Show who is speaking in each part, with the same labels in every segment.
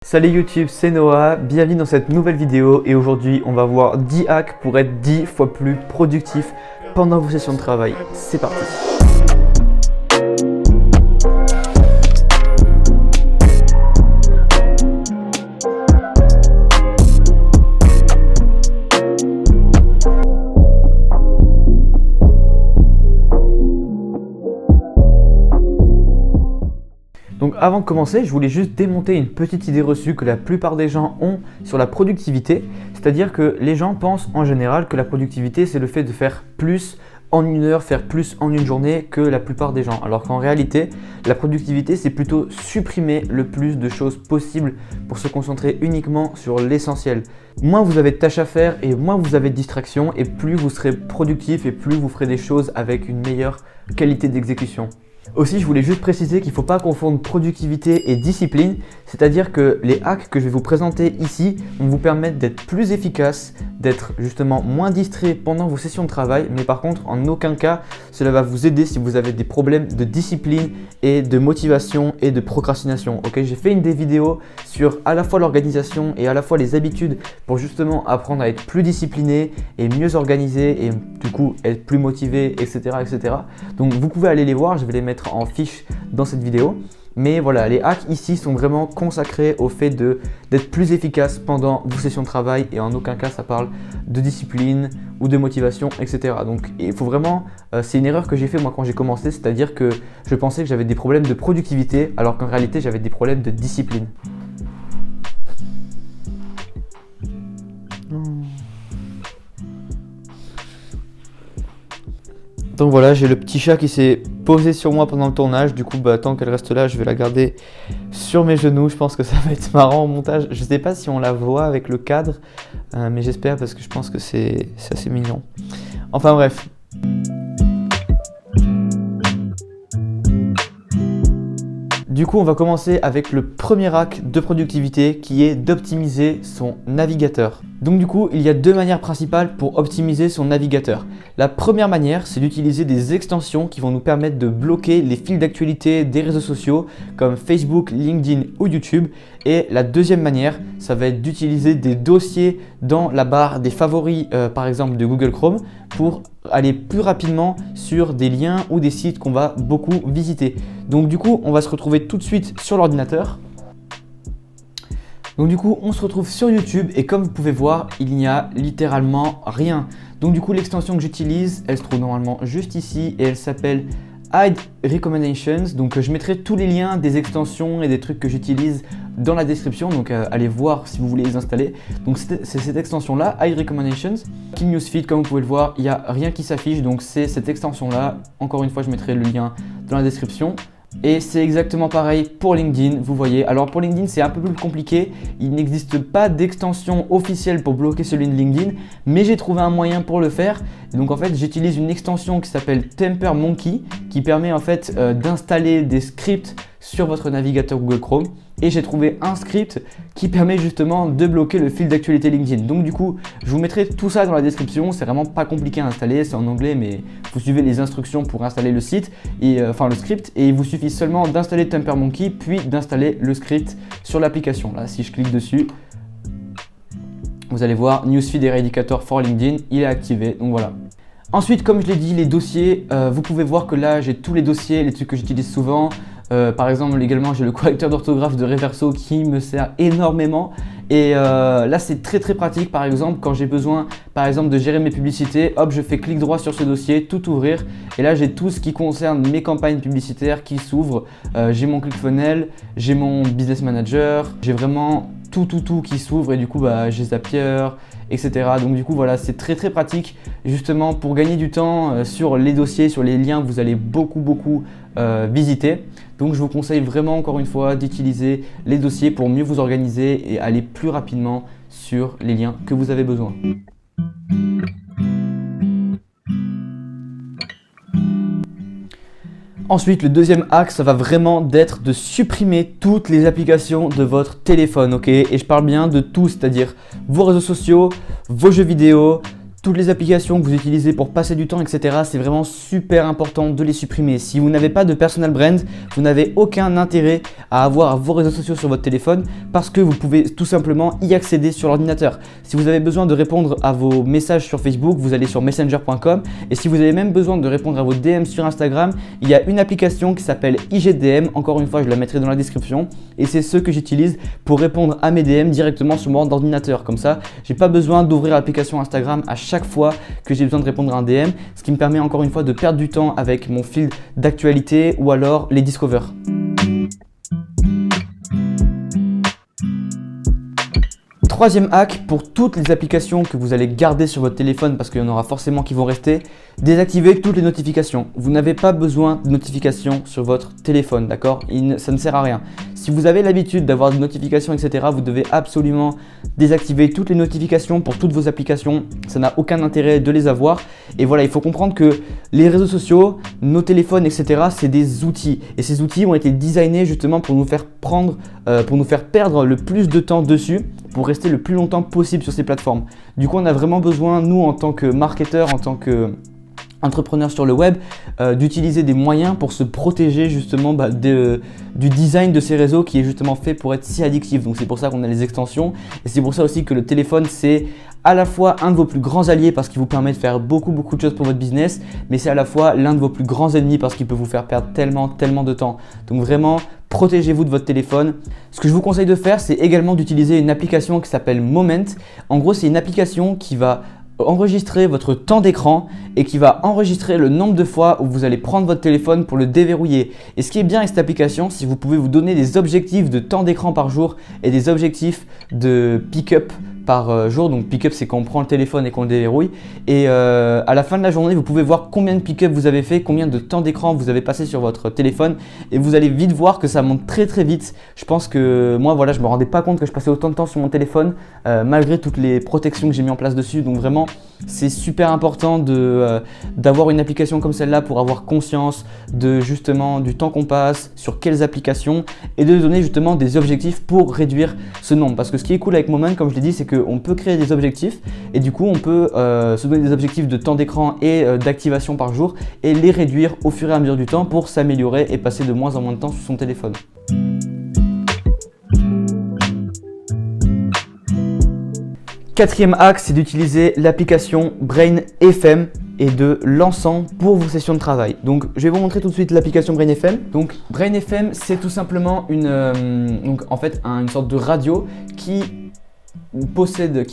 Speaker 1: Salut YouTube, c'est Noah, bienvenue dans cette nouvelle vidéo et aujourd'hui on va voir 10 hacks pour être 10 fois plus productif pendant vos sessions de travail. C'est parti! Donc avant de commencer, je voulais juste démonter une petite idée reçue que la plupart des gens ont sur la productivité. C'est-à-dire que les gens pensent en général que la productivité c'est le fait de faire plus en une heure, faire plus en une journée que la plupart des gens. Alors qu'en réalité, la productivité c'est plutôt supprimer le plus de choses possibles pour se concentrer uniquement sur l'essentiel. Moins vous avez de tâches à faire et moins vous avez de distractions et plus vous serez productif et plus vous ferez des choses avec une meilleure qualité d'exécution. Aussi, je voulais juste préciser qu'il ne faut pas confondre productivité et discipline, c'est-à-dire que les hacks que je vais vous présenter ici vont vous permettre d'être plus efficace, d'être justement moins distrait pendant vos sessions de travail, mais par contre, en aucun cas, cela va vous aider si vous avez des problèmes de discipline et de motivation et de procrastination. Ok, j'ai fait des vidéos sur à la fois l'organisation et à la fois les habitudes pour justement apprendre à être plus discipliné et mieux organisé et du coup être plus motivé, etc. etc. Donc vous pouvez aller les voir, je vais les mettre en fiche dans cette vidéo. Mais voilà, les hacks ici sont vraiment consacrés au fait d'être plus efficace pendant vos sessions de travail et en aucun cas ça parle de discipline ou de motivation, etc. Donc il faut vraiment, c'est une erreur que j'ai fait moi quand j'ai commencé, c'est-à-dire que je pensais que j'avais des problèmes de productivité alors qu'en réalité j'avais des problèmes de discipline. Donc voilà, j'ai le petit chat qui s'est posé sur moi pendant le tournage. Du coup, tant qu'elle reste là, je vais la garder sur mes genoux. Je pense que ça va être marrant au montage. Je ne sais pas si on la voit avec le cadre, mais j'espère parce que je pense que c'est assez mignon. Enfin bref. Du coup, on va commencer avec le premier hack de productivité qui est d'optimiser son navigateur. Donc du coup, il y a deux manières principales pour optimiser son navigateur. La première manière, c'est d'utiliser des extensions qui vont nous permettre de bloquer les fils d'actualité des réseaux sociaux comme Facebook, LinkedIn ou YouTube. Et la deuxième manière, ça va être d'utiliser des dossiers dans la barre des favoris, par exemple de Google Chrome, pour aller plus rapidement sur des liens ou des sites qu'on va beaucoup visiter. Donc du coup, on va se retrouver tout de suite sur l'ordinateur. Donc du coup, on se retrouve sur YouTube et comme vous pouvez voir, il n'y a littéralement rien. Donc du coup, l'extension que j'utilise, elle se trouve normalement juste ici et elle s'appelle Hide Recommendations. Donc je mettrai tous les liens des extensions et des trucs que j'utilise dans la description. Donc allez voir si vous voulez les installer. Donc c'est cette extension là, Hide Recommendations. Qui Newsfeed, comme vous pouvez le voir, il n'y a rien qui s'affiche. Donc c'est cette extension là. Encore une fois, je mettrai le lien dans la description. Et c'est exactement pareil pour LinkedIn, vous voyez. Alors pour LinkedIn, c'est un peu plus compliqué. Il n'existe pas d'extension officielle pour bloquer celui de LinkedIn, mais j'ai trouvé un moyen pour le faire. Et donc en fait, j'utilise une extension qui s'appelle TemperMonkey qui permet en fait d'installer des scripts sur votre navigateur Google Chrome. Et j'ai trouvé un script qui permet justement de bloquer le fil d'actualité LinkedIn. Donc du coup, je vous mettrai tout ça dans la description. C'est vraiment pas compliqué à installer, c'est en anglais, mais vous suivez les instructions pour installer le site, et le script. Et il vous suffit seulement d'installer TemperMonkey, puis d'installer le script sur l'application. Là, si je clique dessus, vous allez voir Newsfeed Eradicator for LinkedIn, il est activé. Donc voilà. Ensuite, comme je l'ai dit, les dossiers, vous pouvez voir que là, j'ai tous les dossiers, les trucs que j'utilise souvent. Par exemple, également, j'ai le correcteur d'orthographe de Reverso qui me sert énormément. Et là, c'est très pratique. Par exemple, quand j'ai besoin, par exemple, de gérer mes publicités, hop, je fais clic droit sur ce dossier, tout ouvrir. Et là, j'ai tout ce qui concerne mes campagnes publicitaires qui s'ouvrent. J'ai mon ClickFunnels, j'ai mon Business Manager, j'ai vraiment tout qui s'ouvre. Et du coup, j'ai Zapier, etc. Donc du coup, voilà, c'est très pratique justement pour gagner du temps sur les dossiers, sur les liens que vous allez beaucoup visiter. Donc je vous conseille vraiment encore une fois d'utiliser les dossiers pour mieux vous organiser et aller plus rapidement sur les liens que vous avez besoin. Ensuite, le deuxième hack, ça va vraiment d'être de supprimer toutes les applications de votre téléphone, ok? Et je parle bien de tout, c'est-à-dire vos réseaux sociaux, vos jeux vidéo, Toutes les applications que vous utilisez pour passer du temps, etc., c'est vraiment super important de les supprimer. Si vous n'avez pas de personal brand, vous n'avez aucun intérêt à avoir vos réseaux sociaux sur votre téléphone parce que vous pouvez tout simplement y accéder sur l'ordinateur. Si vous avez besoin de répondre à vos messages sur Facebook, vous allez sur messenger.com, et si vous avez même besoin de répondre à vos DM sur Instagram, il y a une application qui s'appelle IGDM. Encore une fois, je la mettrai dans la description, et c'est ce que j'utilise pour répondre à mes DM directement sur mon ordinateur. Comme ça, j'ai pas besoin d'ouvrir l'application Instagram à chaque fois que j'ai besoin de répondre à un DM, ce qui me permet encore une fois de perdre du temps avec mon fil d'actualité ou alors les Discover. Troisième hack, pour toutes les applications que vous allez garder sur votre téléphone, parce qu'il y en aura forcément qui vont rester, désactivez toutes les notifications. Vous n'avez pas besoin de notifications sur votre téléphone, d'accord? Ça ne sert à rien. Si vous avez l'habitude d'avoir des notifications, etc., vous devez absolument désactiver toutes les notifications pour toutes vos applications. Ça n'a aucun intérêt de les avoir. Et voilà, il faut comprendre que les réseaux sociaux, nos téléphones, etc., c'est des outils. Et ces outils ont été designés justement pour nous faire perdre le plus de temps dessus, pour rester le plus longtemps possible sur ces plateformes. Du coup, on a vraiment besoin, nous, en tant que marketeurs, en tant que entrepreneurs sur le web, d'utiliser des moyens pour se protéger justement du design de ces réseaux qui est justement fait pour être si addictif. Donc c'est pour ça qu'on a les extensions, et c'est pour ça aussi que le téléphone, c'est à la fois un de vos plus grands alliés parce qu'il vous permet de faire beaucoup de choses pour votre business, mais c'est à la fois l'un de vos plus grands ennemis parce qu'il peut vous faire perdre tellement de temps. Donc vraiment, protégez-vous de votre téléphone. Ce que je vous conseille de faire, c'est également d'utiliser une application qui s'appelle Moment. En gros, c'est une application qui va enregistrer votre temps d'écran et qui va enregistrer le nombre de fois où vous allez prendre votre téléphone pour le déverrouiller. Et ce qui est bien avec cette application, c'est que vous pouvez vous donner des objectifs de temps d'écran par jour et des objectifs de pick-up par jour. Donc pick-up, c'est quand on prend le téléphone et qu'on le déverrouille. Et à la fin de la journée, vous pouvez voir combien de pick-up vous avez fait, combien de temps d'écran vous avez passé sur votre téléphone, et vous allez vite voir que ça monte très vite. Je pense que moi, voilà, je me rendais pas compte que je passais autant de temps sur mon téléphone malgré toutes les protections que j'ai mis en place dessus. Donc vraiment, c'est super important d'avoir une application comme celle-là pour avoir conscience de justement du temps qu'on passe, sur quelles applications, et de donner justement des objectifs pour réduire ce nombre. Parce que ce qui est cool avec Moment, comme je l'ai dit, c'est qu'on peut créer des objectifs, et du coup on peut se donner des objectifs de temps d'écran et d'activation par jour, et les réduire au fur et à mesure du temps pour s'améliorer et passer de moins en moins de temps sur son téléphone. Quatrième hack, c'est d'utiliser l'application Brain FM et de l'encens pour vos sessions de travail. Donc je vais vous montrer tout de suite l'application Brain FM. Donc Brain FM, c'est tout simplement une sorte de radio qui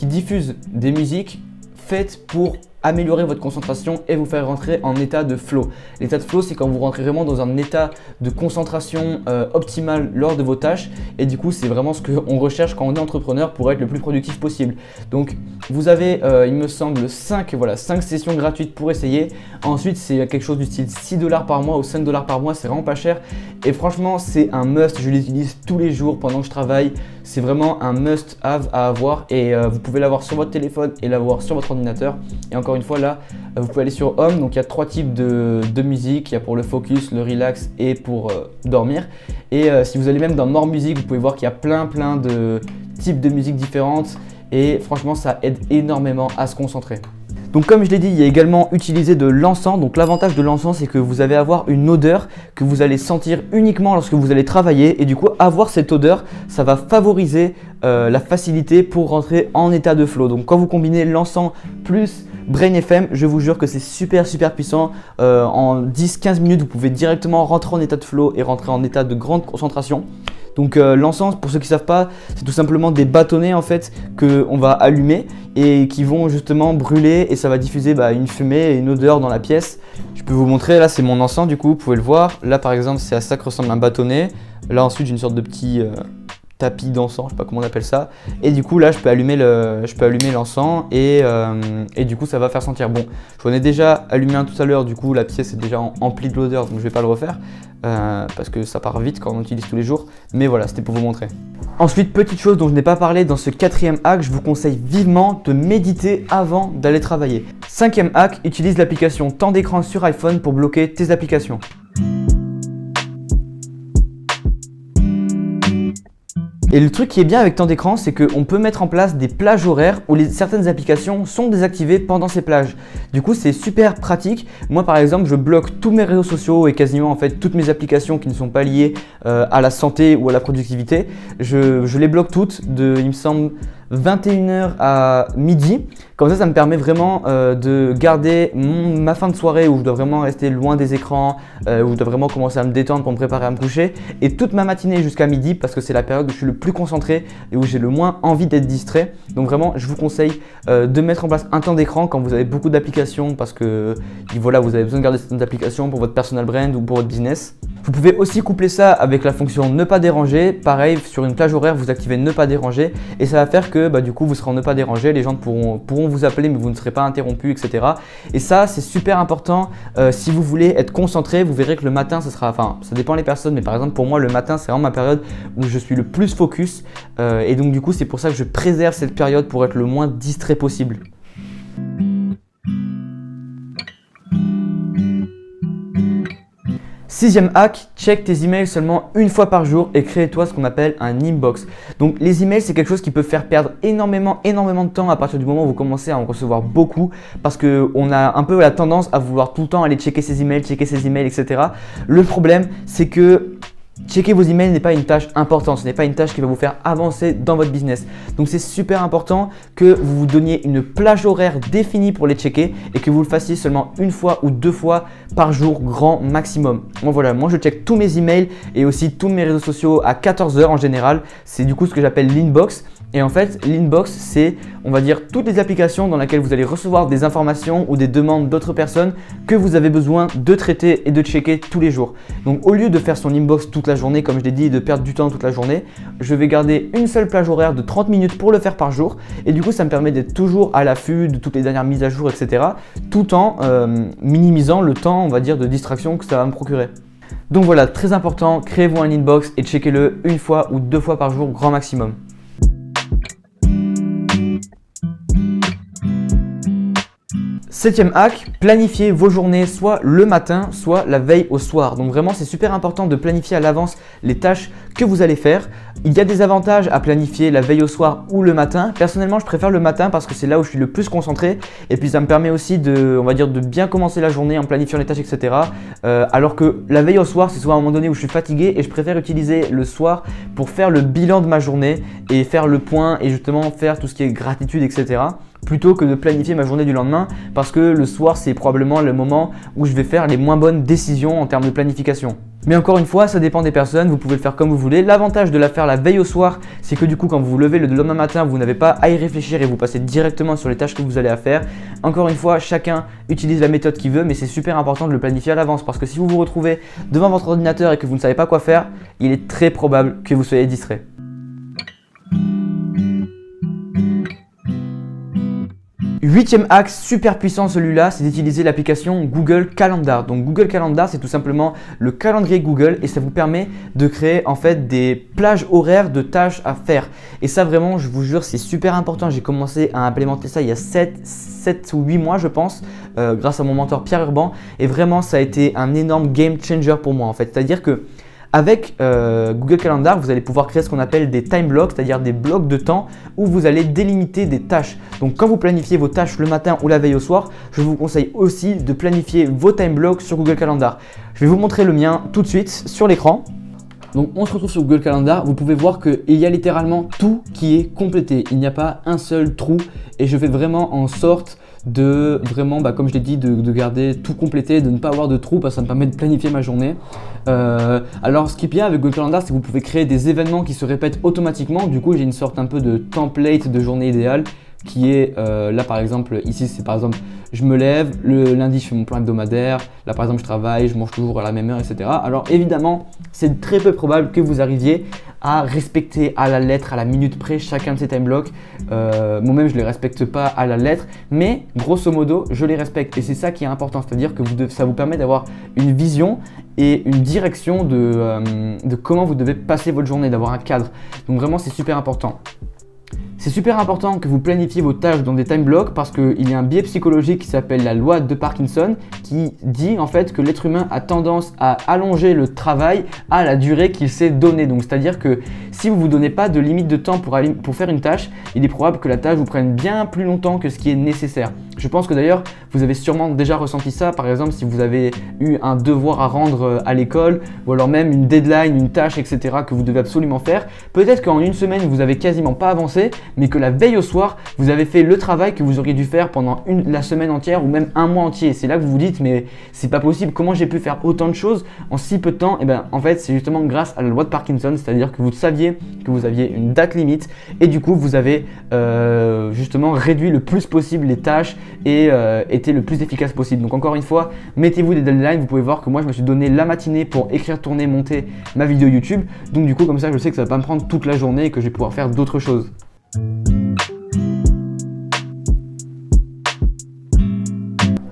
Speaker 1: diffuse des musiques faites pour améliorer votre concentration et vous faire rentrer en état de flow. L'état de flow, c'est quand vous rentrez vraiment dans un état de concentration optimal lors de vos tâches, et du coup c'est vraiment ce qu'on recherche quand on est entrepreneur pour être le plus productif possible. Donc vous avez il me semble 5 sessions gratuites pour essayer. Ensuite c'est quelque chose du style 6$ par mois ou 5$ par mois, c'est vraiment pas cher, et franchement c'est un must. Je l'utilise tous les jours pendant que je travaille. C'est vraiment un must have à avoir, et vous pouvez l'avoir sur votre téléphone et l'avoir sur votre ordinateur. Et encore une fois là, vous pouvez aller sur Home. Donc il y a 3 types de musique. Il y a pour le focus, le relax et pour dormir. Et si vous allez même dans More Music, vous pouvez voir qu'il y a plein de types de musique différentes, et franchement ça aide énormément à se concentrer. Donc comme je l'ai dit, il y a également utilisé de l'encens. Donc l'avantage de l'encens, c'est que vous allez avoir une odeur que vous allez sentir uniquement lorsque vous allez travailler, et du coup avoir cette odeur, ça va favoriser la facilité pour rentrer en état de flow. Donc quand vous combinez l'encens plus Brain FM, je vous jure que c'est super puissant. En 10-15 minutes, vous pouvez directement rentrer en état de flow et rentrer en état de grande concentration. Donc l'encens, pour ceux qui ne savent pas, c'est tout simplement des bâtonnets en fait qu'on va allumer et qui vont justement brûler, et ça va diffuser une fumée et une odeur dans la pièce. Je peux vous montrer, là c'est mon encens, du coup vous pouvez le voir. Là par exemple, c'est à ça que ressemble un bâtonnet. Là ensuite j'ai une sorte de petit tapis d'encens, je sais pas comment on appelle ça, et du coup là je peux allumer l'encens, et du coup ça va faire sentir bon. J'en ai déjà allumé un tout à l'heure, du coup la pièce est déjà emplie de l'odeur, donc je vais pas le refaire parce que ça part vite quand on utilise tous les jours, mais voilà, c'était pour vous montrer. Ensuite, petite chose dont je n'ai pas parlé dans ce 4e hack, je vous conseille vivement de méditer avant d'aller travailler. 5e hack, utilise l'application temps d'écran sur iPhone pour bloquer tes applications. Et le truc qui est bien avec temps d'écran, c'est qu'on peut mettre en place des plages horaires où certaines applications sont désactivées pendant ces plages. Du coup, c'est super pratique. Moi, par exemple, je bloque tous mes réseaux sociaux et quasiment en fait toutes mes applications qui ne sont pas liées à la santé ou à la productivité. Je les bloque toutes il me semble, 21h à midi. Comme ça me permet vraiment de garder ma fin de soirée où je dois vraiment rester loin des écrans, où je dois vraiment commencer à me détendre pour me préparer à me coucher, et toute ma matinée jusqu'à midi parce que c'est la période où je suis le plus concentré et où j'ai le moins envie d'être distrait. Donc vraiment, je vous conseille de mettre en place un temps d'écran quand vous avez beaucoup d'applications parce que voilà, vous avez besoin de garder certaines applications pour votre personal brand ou pour votre business. Vous pouvez aussi coupler ça avec la fonction ne pas déranger. Pareil, sur une plage horaire, vous activez ne pas déranger et ça va faire que du coup, vous serez en ne pas déranger. Les gens pourront vous appeler mais vous ne serez pas interrompu, etc. Et ça, c'est super important si vous voulez être concentré. Vous verrez que le matin, ça dépend des personnes, mais par exemple pour moi, le matin, c'est vraiment ma période où je suis le plus focus et donc du coup, c'est pour ça que je préserve cette période pour être le moins distrait possible. Sixième hack, check tes emails seulement une fois par jour et crée-toi ce qu'on appelle un inbox. Donc les emails, c'est quelque chose qui peut faire perdre énormément de temps à partir du moment où vous commencez à en recevoir beaucoup parce qu'on a un peu la tendance à vouloir tout le temps aller checker ses emails, etc. Le problème, c'est que checker vos emails n'est pas une tâche importante, ce n'est pas une tâche qui va vous faire avancer dans votre business. Donc c'est super important que vous vous donniez une plage horaire définie pour les checker et que vous le fassiez seulement une fois ou deux fois par jour grand maximum. Bon, voilà, moi je check tous mes emails et aussi tous mes réseaux sociaux à 14h en général. C'est du coup ce que j'appelle l'inbox. Et en fait, l'inbox, c'est, on va dire, toutes les applications dans lesquelles vous allez recevoir des informations ou des demandes d'autres personnes que vous avez besoin de traiter et de checker tous les jours. Donc, au lieu de faire son inbox toute la journée, comme je l'ai dit, et de perdre du temps toute la journée, je vais garder une seule plage horaire de 30 minutes pour le faire par jour. Et du coup, ça me permet d'être toujours à l'affût de toutes les dernières mises à jour, etc. Tout en minimisant le temps, on va dire, de distraction que ça va me procurer. Donc voilà, très important, créez-vous un inbox et checkez-le une fois ou deux fois par jour, grand maximum. Septième hack, planifiez vos journées soit le matin, soit la veille au soir. Donc vraiment, c'est super important de planifier à l'avance les tâches que vous allez faire. Il y a des avantages à planifier la veille au soir ou le matin. Personnellement, je préfère le matin parce que c'est là où je suis le plus concentré et puis ça me permet aussi on va dire, de bien commencer la journée en planifiant les tâches, etc. Alors que la veille au soir, c'est souvent à un moment donné où je suis fatigué et je préfère utiliser le soir pour faire le bilan de ma journée et faire le point et justement faire tout ce qui est gratitude, etc. plutôt que de planifier ma journée du lendemain parce que le soir, c'est probablement le moment où je vais faire les moins bonnes décisions en termes de planification. Mais encore une fois, ça dépend des personnes, vous pouvez le faire comme vous voulez. L'avantage de la faire la veille au soir, c'est que du coup, quand vous vous levez le lendemain matin, vous n'avez pas à y réfléchir et vous passez directement sur les tâches que vous allez faire. Encore une fois, chacun utilise la méthode qu'il veut, mais c'est super important de le planifier à l'avance parce que si vous vous retrouvez devant votre ordinateur et que vous ne savez pas quoi faire, il est très probable que vous soyez distrait. Huitième axe super puissant, celui-là, c'est d'utiliser l'application Google Calendar. Donc Google Calendar, c'est tout simplement le calendrier Google et ça vous permet de créer en fait des plages horaires de tâches à faire. Et ça vraiment, je vous jure, c'est super important. J'ai commencé à implémenter ça il y a 7 ou 8 mois, je pense, grâce à mon mentor Pierre Urban. Et vraiment, ça a été un énorme game changer pour moi en fait. C'est-à-dire que avec Google Calendar, vous allez pouvoir créer ce qu'on appelle des time blocks, c'est-à-dire des blocs de temps où vous allez délimiter des tâches. Donc quand vous planifiez vos tâches le matin ou la veille au soir, je vous conseille aussi de planifier vos time blocks sur Google Calendar. Je vais vous montrer le mien tout de suite sur l'écran. Donc on se retrouve sur Google Calendar, vous pouvez voir qu'il y a littéralement tout qui est complété. Il n'y a pas un seul trou et je fais vraiment en sorte de vraiment, comme je l'ai dit, de garder tout complété, de ne pas avoir de trous parce que ça me permet de planifier ma journée. Alors ce qui est bien avec Google Calendar, c'est que vous pouvez créer des événements qui se répètent automatiquement. Du coup, j'ai une sorte un peu de template de journée idéale qui est là par exemple, ici c'est par exemple je me lève, le lundi je fais mon plan hebdomadaire, là par exemple je travaille, je mange toujours à la même heure, etc. Alors évidemment, c'est très peu probable que vous arriviez à respecter à la lettre, à la minute près chacun de ces time blocks. Moi-même je ne les respecte pas à la lettre, mais grosso modo je les respecte et c'est ça qui est important, c'est-à-dire que ça vous permet d'avoir une vision et une direction de comment vous devez passer votre journée, d'avoir un cadre. Donc vraiment c'est super important. C'est super important que vous planifiez vos tâches dans des time blocks parce qu'il y a un biais psychologique qui s'appelle la loi de Parkinson qui dit en fait que l'être humain a tendance à allonger le travail à la durée qu'il s'est donnée. Donc c'est-à-dire que si vous ne vous donnez pas de limite de temps pour faire une tâche, il est probable que la tâche vous prenne bien plus longtemps que ce qui est nécessaire. Je pense que d'ailleurs vous avez sûrement déjà ressenti ça, par exemple si vous avez eu un devoir à rendre à l'école ou alors même une deadline, une tâche, etc. que vous devez absolument faire. Peut-être qu'en une semaine vous avez quasiment pas avancé, mais que la veille au soir vous avez fait le travail que vous auriez dû faire pendant la semaine entière ou même un mois entier. C'est là que vous vous dites mais c'est pas possible, comment j'ai pu faire autant de choses en si peu de temps? Et bien en fait c'est justement grâce à la loi de Parkinson, c'est-à-dire que vous saviez que vous aviez une date limite et du coup vous avez justement réduit le plus possible les tâches et été le plus efficace possible. Donc encore une fois, mettez-vous des deadlines. Vous pouvez voir que moi je me suis donné la matinée pour écrire, tourner, monter ma vidéo YouTube. Donc du coup comme ça je sais que ça va pas me prendre toute la journée et que je vais pouvoir faire d'autres choses.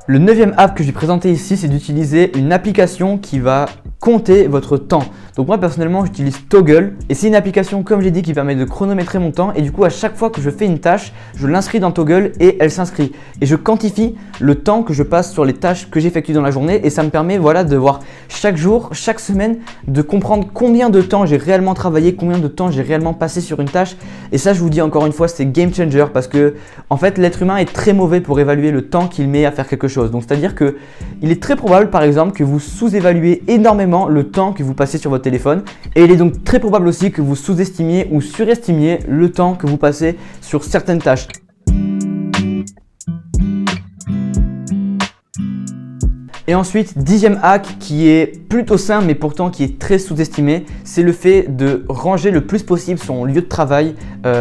Speaker 1: Le 9e app que je vais présenter ici, c'est d'utiliser une application qui va compter votre temps. Donc moi personnellement j'utilise Toggl et c'est une application comme j'ai dit qui permet de chronométrer mon temps et du coup à chaque fois que je fais une tâche, je l'inscris dans Toggl et elle s'inscrit et je quantifie le temps que je passe sur les tâches que j'effectue dans la journée et ça me permet voilà de voir chaque jour, chaque semaine de comprendre combien de temps j'ai réellement travaillé, combien de temps j'ai réellement passé sur une tâche et ça je vous dis encore une fois c'est game changer parce que en fait l'être humain est très mauvais pour évaluer le temps qu'il met à faire quelque chose. Donc c'est à dire que il est très probable par exemple que vous sous-évaluez énormément le temps que vous passez sur votre téléphone et il est donc très probable aussi que vous sous-estimiez ou surestimiez le temps que vous passez sur certaines tâches. Et ensuite, 10e hack qui est plutôt simple mais pourtant qui est très sous-estimé, c'est le fait de ranger le plus possible son lieu de travail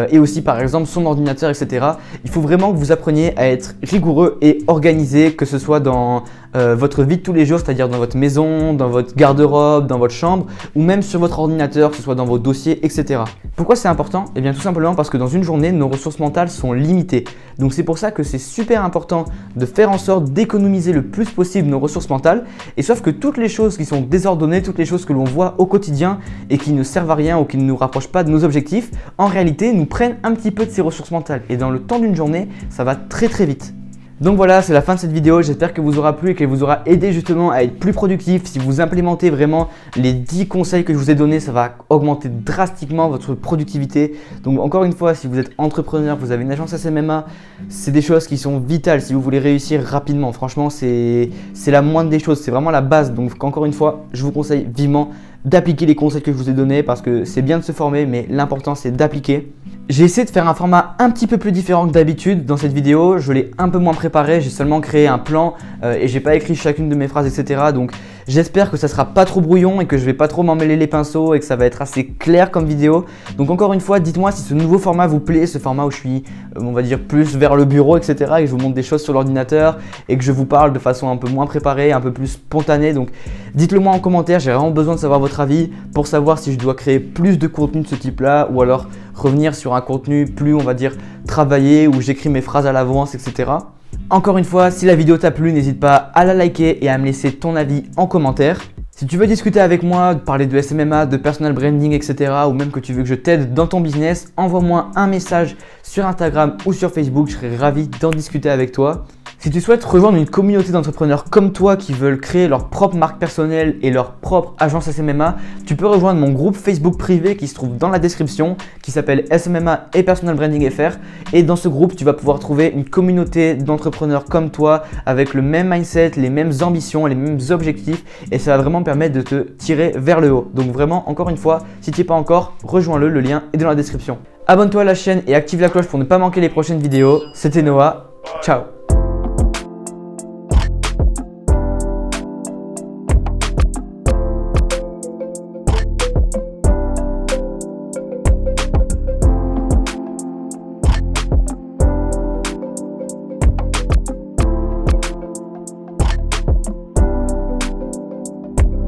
Speaker 1: et aussi par exemple son ordinateur, etc. Il faut vraiment que vous appreniez à être rigoureux et organisé, que ce soit dans votre vie de tous les jours, c'est-à-dire dans votre maison, dans votre garde-robe, dans votre chambre ou même sur votre ordinateur, que ce soit dans vos dossiers, etc. Pourquoi c'est important? Eh bien tout simplement parce que dans une journée, nos ressources mentales sont limitées. Donc c'est pour ça que c'est super important de faire en sorte d'économiser le plus possible nos ressources mentales. Et sauf que toutes les choses qui sont désordonnées, toutes les choses que l'on voit au quotidien et qui ne servent à rien ou qui ne nous rapprochent pas de nos objectifs, en réalité nous prennent un petit peu de ces ressources mentales. Et dans le temps d'une journée, ça va très très vite. Donc voilà, c'est la fin de cette vidéo, j'espère qu'elle vous aura plu et qu'elle vous aura aidé justement à être plus productif. Si vous implémentez vraiment les 10 conseils que je vous ai donnés, ça va augmenter drastiquement votre productivité. Donc encore une fois, si vous êtes entrepreneur, vous avez une agence SMMA, c'est des choses qui sont vitales si vous voulez réussir rapidement. Franchement, c'est la moindre des choses, c'est vraiment la base. Donc encore une fois, je vous conseille vivement d'appliquer les conseils que je vous ai donnés parce que c'est bien de se former, mais l'important c'est d'appliquer. J'ai essayé de faire un format un petit peu plus différent que d'habitude dans cette vidéo, je l'ai un peu moins préparé, j'ai seulement créé un plan et j'ai pas écrit chacune de mes phrases, etc. Donc j'espère que ça sera pas trop brouillon et que je vais pas trop m'emmêler les pinceaux et que ça va être assez clair comme vidéo. Donc encore une fois, dites-moi si ce nouveau format vous plaît, ce format où je suis, on va dire, plus vers le bureau, etc. et que je vous montre des choses sur l'ordinateur et que je vous parle de façon un peu moins préparée, un peu plus spontanée. Donc dites-le moi en commentaire, j'ai vraiment besoin de savoir votre avis pour savoir si je dois créer plus de contenu de ce type-là ou alors revenir sur un contenu plus, on va dire, travaillé où j'écris mes phrases à l'avance, etc. Encore une fois, si la vidéo t'a plu, n'hésite pas à la liker et à me laisser ton avis en commentaire. Si tu veux discuter avec moi, parler de SMMA, de personal branding, etc. ou même que tu veux que je t'aide dans ton business, envoie-moi un message sur Instagram ou sur Facebook, je serai ravi d'en discuter avec toi. Si tu souhaites rejoindre une communauté d'entrepreneurs comme toi qui veulent créer leur propre marque personnelle et leur propre agence SMMA, tu peux rejoindre mon groupe Facebook privé qui se trouve dans la description, qui s'appelle SMMA et Personal Branding FR. Et dans ce groupe, tu vas pouvoir trouver une communauté d'entrepreneurs comme toi avec le même mindset, les mêmes ambitions, les mêmes objectifs et ça va vraiment permettre de te tirer vers le haut. Donc vraiment, encore une fois, si tu n'y es pas encore, rejoins-le, le lien est dans la description. Abonne-toi à la chaîne et active la cloche pour ne pas manquer les prochaines vidéos. C'était Noah, ciao!